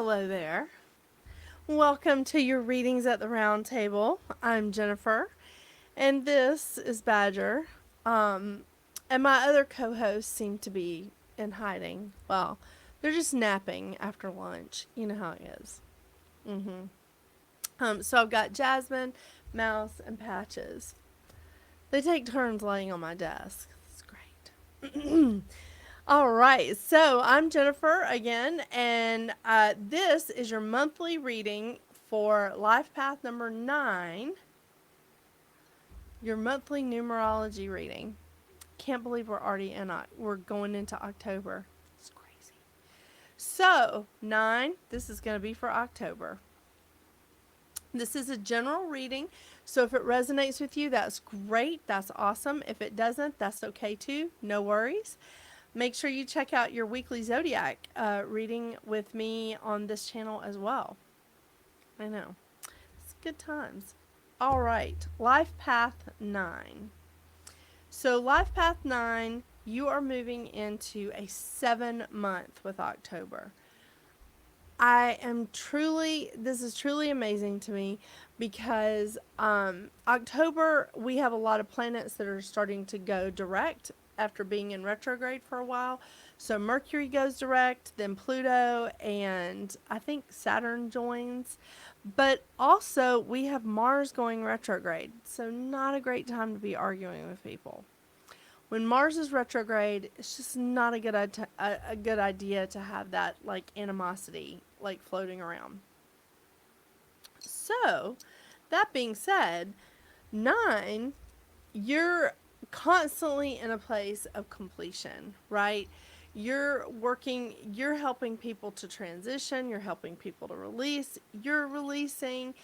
Hello there. Welcome to your readings at the round table. I'm Jennifer, and this is Badger. Um, and my other co-hosts seem to be in hiding. Well, they're just napping after lunch. You know how it is. Mm-hmm. So I've got Jasmine, Mouse, and Patches. They take turns laying on my desk. It's great. All right, so I'm Jennifer again, and this is your monthly reading for Life Path number 9, your monthly numerology reading. Can't believe we're already we're going into October. It's crazy. So, 9, this is going to be for October. This is a general reading, so if it resonates with you, that's great. That's awesome. If it doesn't, that's okay too. No worries. Make sure you check out your weekly zodiac reading with me on this channel as well. I know. It's good times. All right. Life Path 9. So, Life Path 9, you are moving into a 7-month with October. This is truly amazing to me because October, we have a lot of planets that are starting to go direct after being in retrograde for a while. So Mercury goes direct, then Pluto, and I think Saturn joins. But also, we have Mars going retrograde. So, not a great time to be arguing with people. When Mars is retrograde, it's just not a good idea to have that like animosity like floating around. So, that being said, 9, you're constantly in a place of completion, right? You're helping people to transition, you're helping people to release, you're releasing.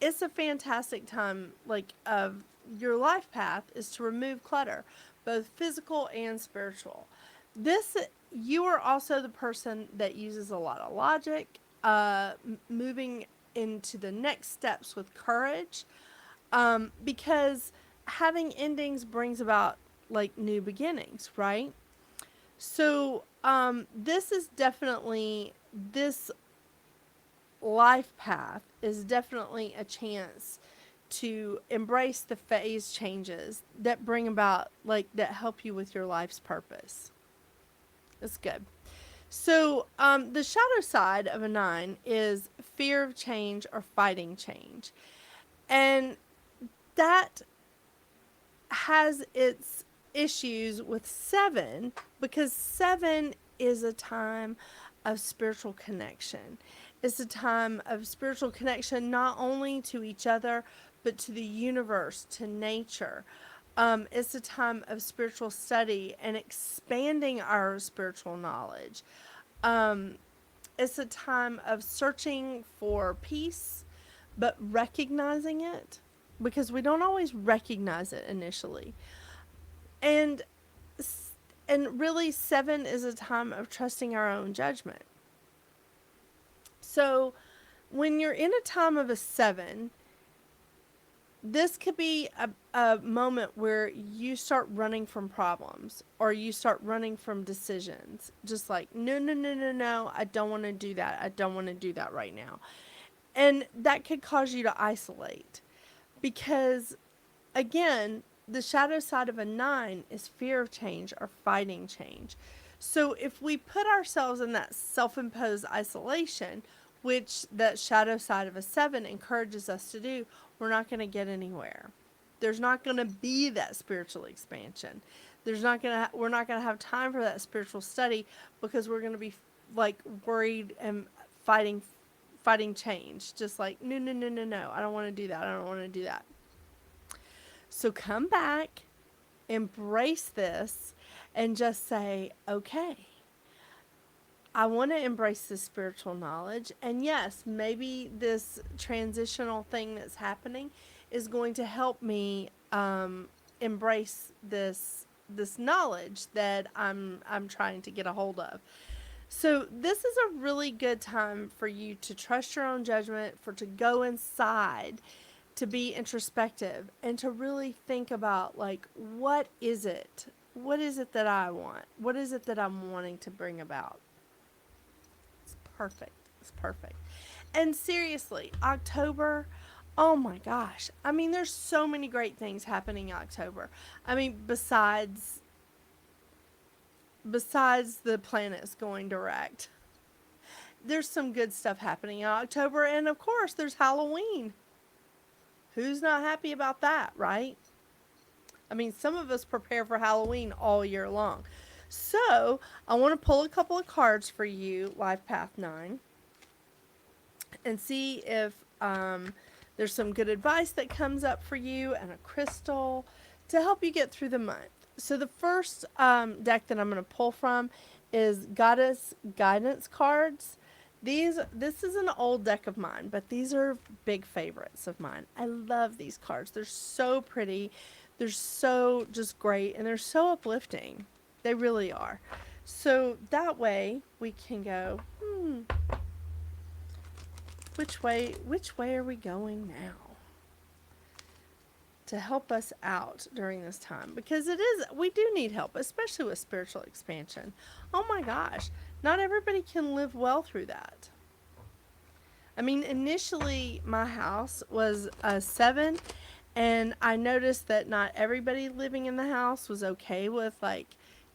It's a fantastic time, like, of your life path is to remove clutter, both physical and spiritual. This, you are also the person that uses a lot of logic, moving into the next steps with courage, because having endings brings about like new beginnings, right? So, this is definitely this life path is definitely a chance to embrace the phase changes that bring about, like, that help you with your life's purpose. It's good. So, the shadow side of a 9 is fear of change or fighting change. And that has its issues with 7 because 7 is a time of spiritual connection. It's a time of spiritual connection not only to each other but to the universe, to nature. It's a time of spiritual study and expanding our spiritual knowledge. Um, it's a time of searching for peace, but recognizing it because we don't always recognize it initially. And and really 7 is a time of trusting our own judgment. So, when you're in a time of a 7, this could be a moment where you start running from problems or you start running from decisions. Just like, no, no, no, no, no, I don't want to do that. I don't want to do that right now. And that could cause you to isolate because, again, the shadow side of a 9 is fear of change or fighting change. So if we put ourselves in that self-imposed isolation, which that shadow side of a 7 encourages us to do, we're not going to get anywhere. There's not going to be that spiritual expansion. We're not going to have time for that spiritual study because we're going to be like worried and fighting change. Just like, no, no, no, no, no. I don't want to do that. I don't want to do that. So come back, embrace this, and just say, okay, I want to embrace this spiritual knowledge. And yes, maybe this transitional thing that's happening is going to help me embrace this knowledge that I'm trying to get a hold of. So this is a really good time for you to trust your own judgment, for to go inside, to be introspective, and to really think about, like, what is it? What is it that I want? What is it that I'm wanting to bring about? It's perfect. It's perfect. And seriously, October, oh my gosh. I mean, there's so many great things happening in October. I mean, besides the planets going direct, there's some good stuff happening in October, and of course, there's Halloween. Who's not happy about that, right? I mean, some of us prepare for Halloween all year long. So, I want to pull a couple of cards for you, Life Path 9, and see if there's some good advice that comes up for you and a crystal to help you get through the month. So, the first deck that I'm going to pull from is Goddess Guidance cards. This is an old deck of mine, but these are big favorites of mine. I love these cards. They're so pretty. They're so just great, and they're so uplifting. They really are. So that way we can go, which way are we going now? To help us out during this time, because we do need help, especially with spiritual expansion. Oh my gosh, not everybody can live well through that. I mean, initially my house was a 7, and I noticed that not everybody living in the house was okay with like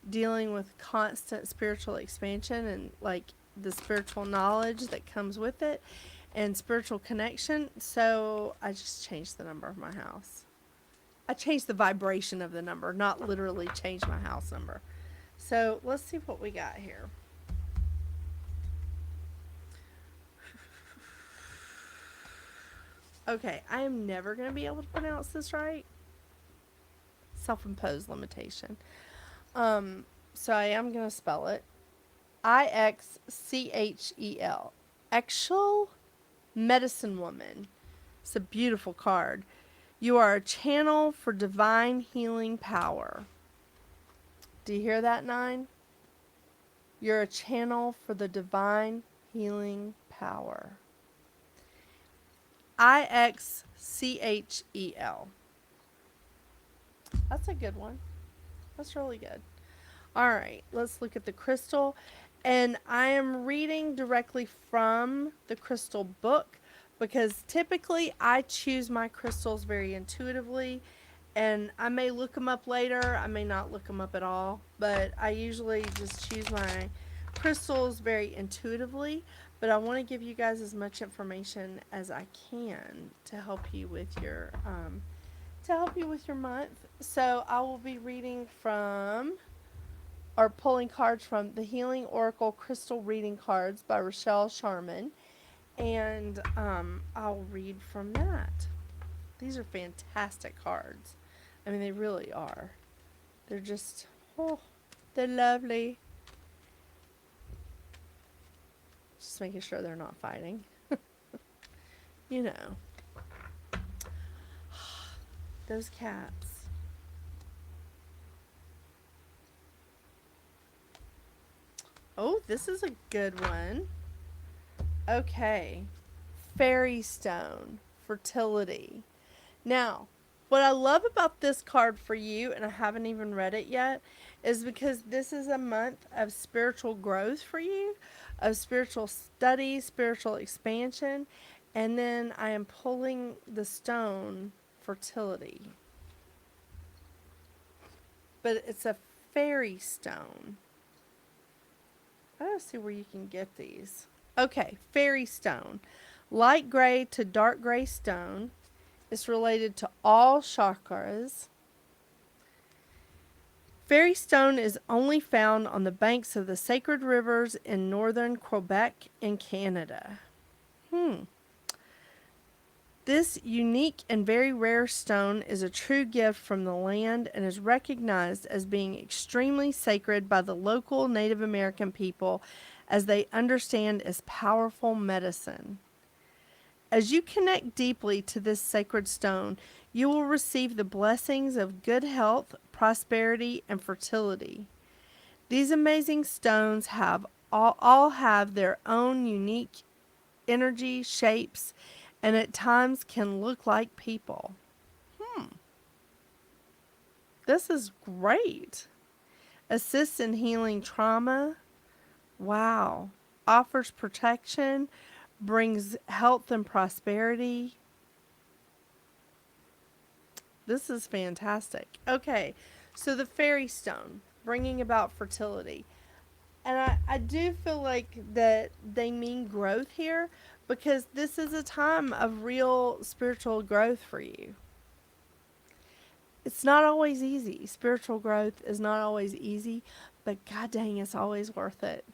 dealing with constant spiritual expansion and like the spiritual knowledge that comes with it and spiritual connection. So I just changed the number of my house. I changed the vibration of the number, not literally changed my house number. So let's see what we got here. Okay, I am never going to be able to pronounce this right. Self-imposed limitation. So I am going to spell it. Ixchel. Actual medicine woman. It's a beautiful card. You are a channel for divine healing power. Do you hear that, 9? You're a channel for the divine healing power. Ixchel. That's a good one. That's really good. All right, let's look at the crystal. And I am reading directly from the crystal book because typically I choose my crystals very intuitively. And I may look them up later. I may not look them up at all. But I usually just choose my crystals very intuitively. But I want to give you guys as much information as I can to help you with your month. So I will be reading from or pulling cards from the Healing Oracle Crystal Reading Cards by Rachelle Charman. And I'll read from that. These are fantastic cards. I mean, they really are. They're just, they're lovely. Just making sure they're not fighting. You know. Those cats. Oh, this is a good one. Okay. Fairy Stone. Fertility. Now, what I love about this card for you, and I haven't even read it yet, is because this is a month of spiritual growth for you, of spiritual study, spiritual expansion, and then I am pulling the stone fertility. But it's a fairy stone. I don't see where you can get these. Okay, fairy stone. Light gray to dark gray stone. It's related to all chakras. Fairy stone is only found on the banks of the sacred rivers in northern Quebec in Canada. This unique and very rare stone is a true gift from the land and is recognized as being extremely sacred by the local Native American people as they understand its powerful medicine. As you connect deeply to this sacred stone, you will receive the blessings of good health, prosperity, and fertility. These amazing stones all have their own unique energy, shapes, and at times can look like people. This is great. Assists in healing trauma. Wow. offers protection, brings health and prosperity. This is fantastic. Okay, so the fairy stone, bringing about fertility. And I do feel like that they mean growth here because this is a time of real spiritual growth for you. It's not always easy. Spiritual growth is not always easy, but god dang, it's always worth it.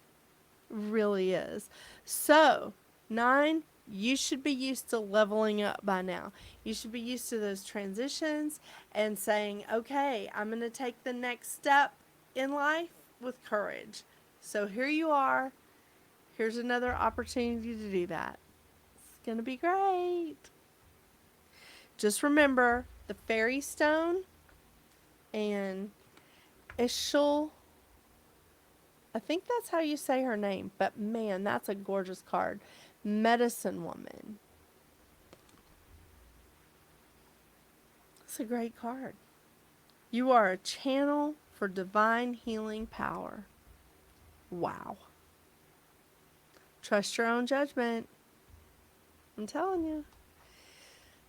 Really is. So, 9, you should be used to leveling up by now. You should be used to those transitions and saying, okay, I'm going to take the next step in life with courage. So here you are. Here's another opportunity to do that. It's going to be great. Just remember the fairy stone and Ishul. I think that's how you say her name, but man, that's a gorgeous card. Medicine woman. It's a great card. You are a channel for divine healing power. Wow. Trust your own judgment. I'm telling you.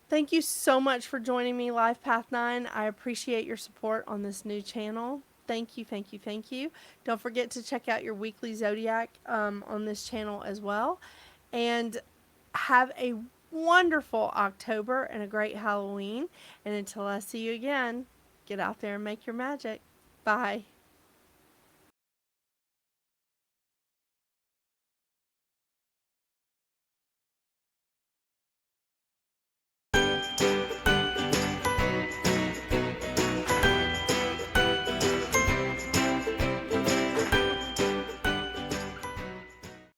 Thank you so much for joining me, Life Path 9. I appreciate your support on this new channel. Thank you, thank you, thank you. Don't forget to check out your weekly zodiac on this channel as well. And have a wonderful October and a great Halloween. And until I see you again, get out there and make your magic. Bye.